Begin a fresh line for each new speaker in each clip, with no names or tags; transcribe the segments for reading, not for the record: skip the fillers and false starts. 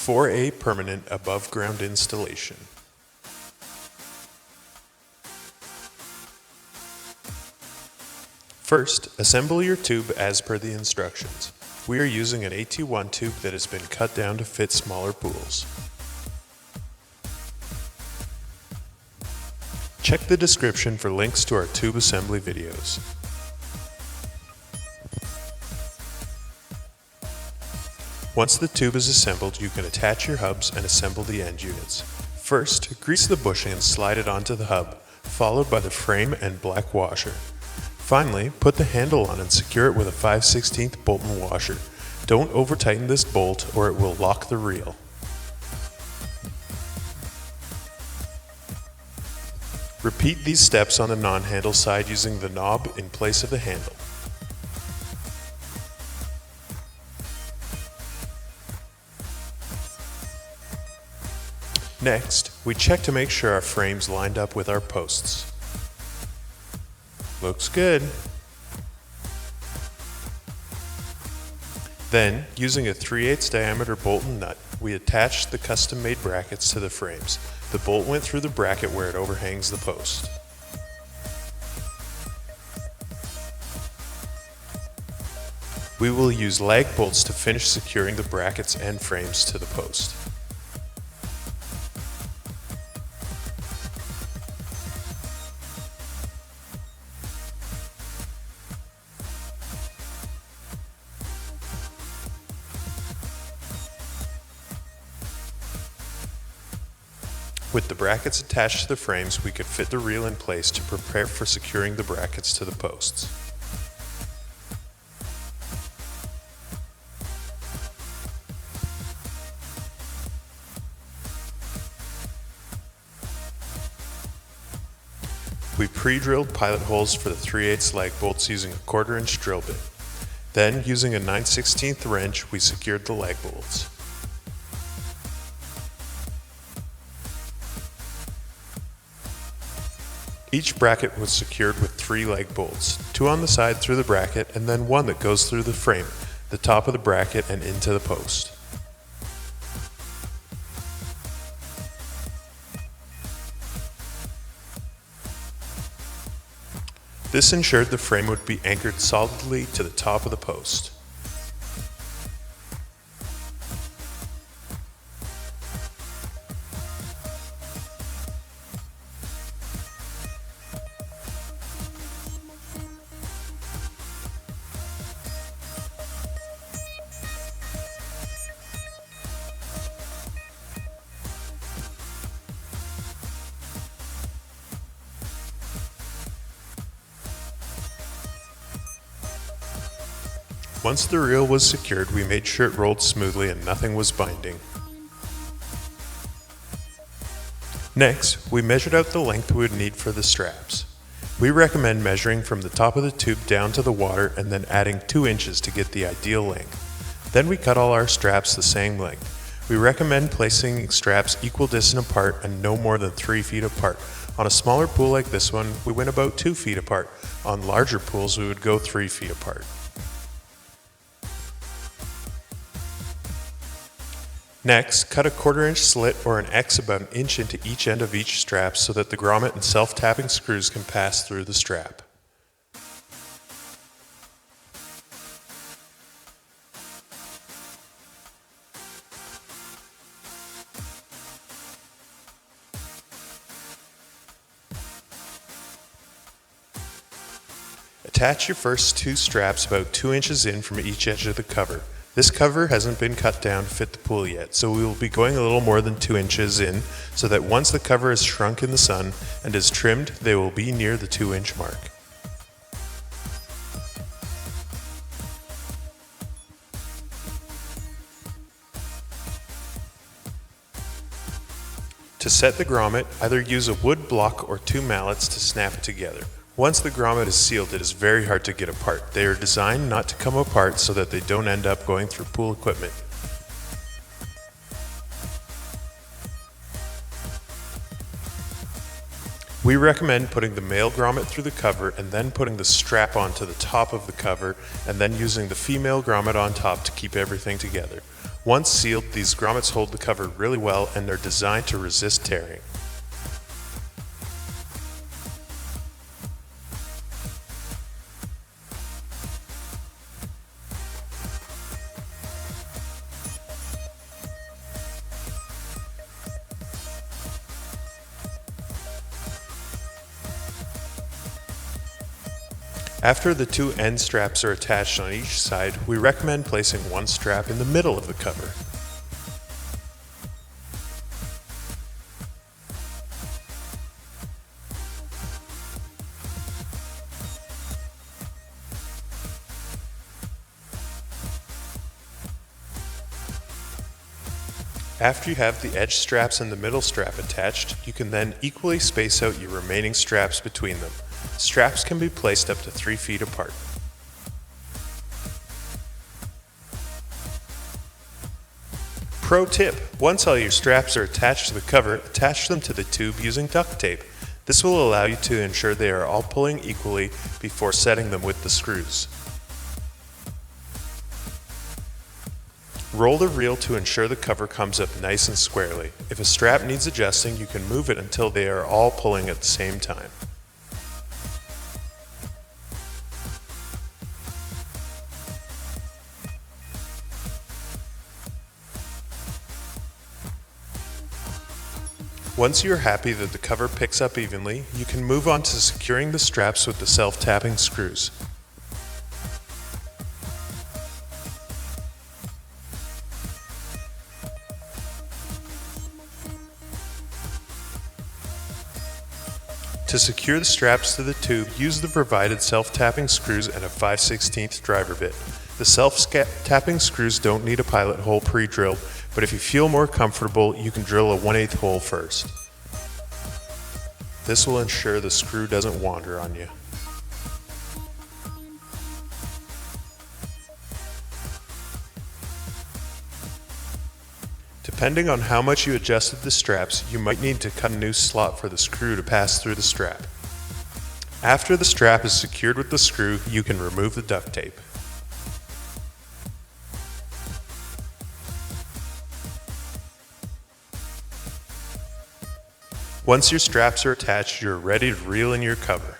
for a permanent above-ground installation. First, assemble your tube as per the instructions. We are using an AT1 tube that has been cut down to fit smaller pools. Check the description for links to our tube assembly videos. Once the tube is assembled, you can attach your hubs and assemble the end units. First, grease the bushing and slide it onto the hub, followed by the frame and black washer. Finally, put the handle on and secure it with a 5/16 bolt and washer. Don't over-tighten this bolt or it will lock the reel. Repeat these steps on the non-handle side using the knob in place of the handle. Next, we check to make sure our frame's lined up with our posts. Looks good. Then, using a 3/8 diameter bolt and nut, we attached the custom-made brackets to the frames. The bolt went through the bracket where it overhangs the post. We will use lag bolts to finish securing the brackets and frames to the post. With the brackets attached to the frames, we could fit the reel in place to prepare for securing the brackets to the posts. We pre-drilled pilot holes for the 3/8 lag bolts using a 1/4 inch drill bit. Then, using a 9/16 wrench, we secured the lag bolts. Each bracket was secured with 3 lag bolts, 2 on the side through the bracket and then 1 that goes through the frame, the top of the bracket and into the post. This ensured the frame would be anchored solidly to the top of the post. Once the reel was secured, we made sure it rolled smoothly and nothing was binding. Next, we measured out the length we would need for the straps. We recommend measuring from the top of the tube down to the water and then adding 2 inches to get the ideal length. Then we cut all our straps the same length. We recommend placing straps equal distance apart and no more than 3 feet apart. On a smaller pool like this one, we went about 2 feet apart. On larger pools, we would go 3 feet apart. Next, cut a 1/4 inch slit or an X about 1 inch into each end of each strap so that the grommet and self-tapping screws can pass through the strap. Attach your first 2 straps about 2 inches in from each edge of the cover. This cover hasn't been cut down to fit the pool yet, so we will be going a little more than 2 inches in so that once the cover is shrunk in the sun and is trimmed, they will be near the 2-inch mark. To set the grommet, either use a wood block or 2 mallets to snap it together. Once the grommet is sealed, it is very hard to get apart. They are designed not to come apart so that they don't end up going through pool equipment. We recommend putting the male grommet through the cover and then putting the strap onto the top of the cover and then using the female grommet on top to keep everything together. Once sealed, these grommets hold the cover really well and are designed to resist tearing. After the two end straps are attached on each side, we recommend placing one strap in the middle of the cover. After you have the edge straps and the middle strap attached, you can then equally space out your remaining straps between them. Straps can be placed up to 3 feet apart. Pro tip: once all your straps are attached to the cover, attach them to the tube using duct tape. This will allow you to ensure they are all pulling equally before setting them with the screws. Roll the reel to ensure the cover comes up nice and squarely. If a strap needs adjusting, you can move it until they are all pulling at the same time. Once you are happy that the cover picks up evenly, you can move on to securing the straps with the self-tapping screws. To secure the straps to the tube, use the provided self-tapping screws and a 5/16 driver bit. The self-tapping screws don't need a pilot hole pre-drilled, but if you feel more comfortable, you can drill a 1/8 hole first. This will ensure the screw doesn't wander on you. Depending on how much you adjusted the straps, you might need to cut a new slot for the screw to pass through the strap. After the strap is secured with the screw, you can remove the duct tape. Once your straps are attached, you're ready to reel in your cover.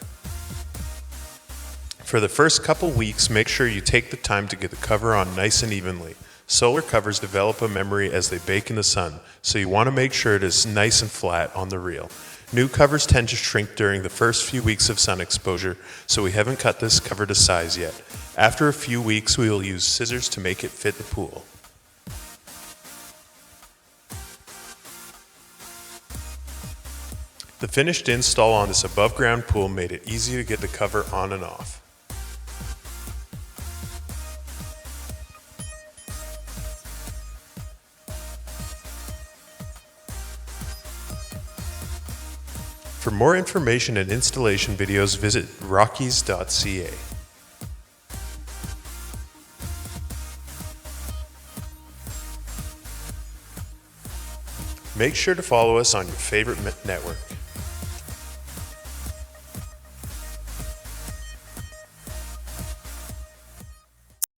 For the first couple weeks, make sure you take the time to get the cover on nice and evenly. Solar covers develop a memory as they bake in the sun, so you want to make sure it is nice and flat on the reel. New covers tend to shrink during the first few weeks of sun exposure, so we haven't cut this cover to size yet. After a few weeks, we will use scissors to make it fit the pool. The finished install on this above-ground pool made it easy to get the cover on and off. For more information and installation videos, visit rockies.ca. Make sure to follow us on your favorite network.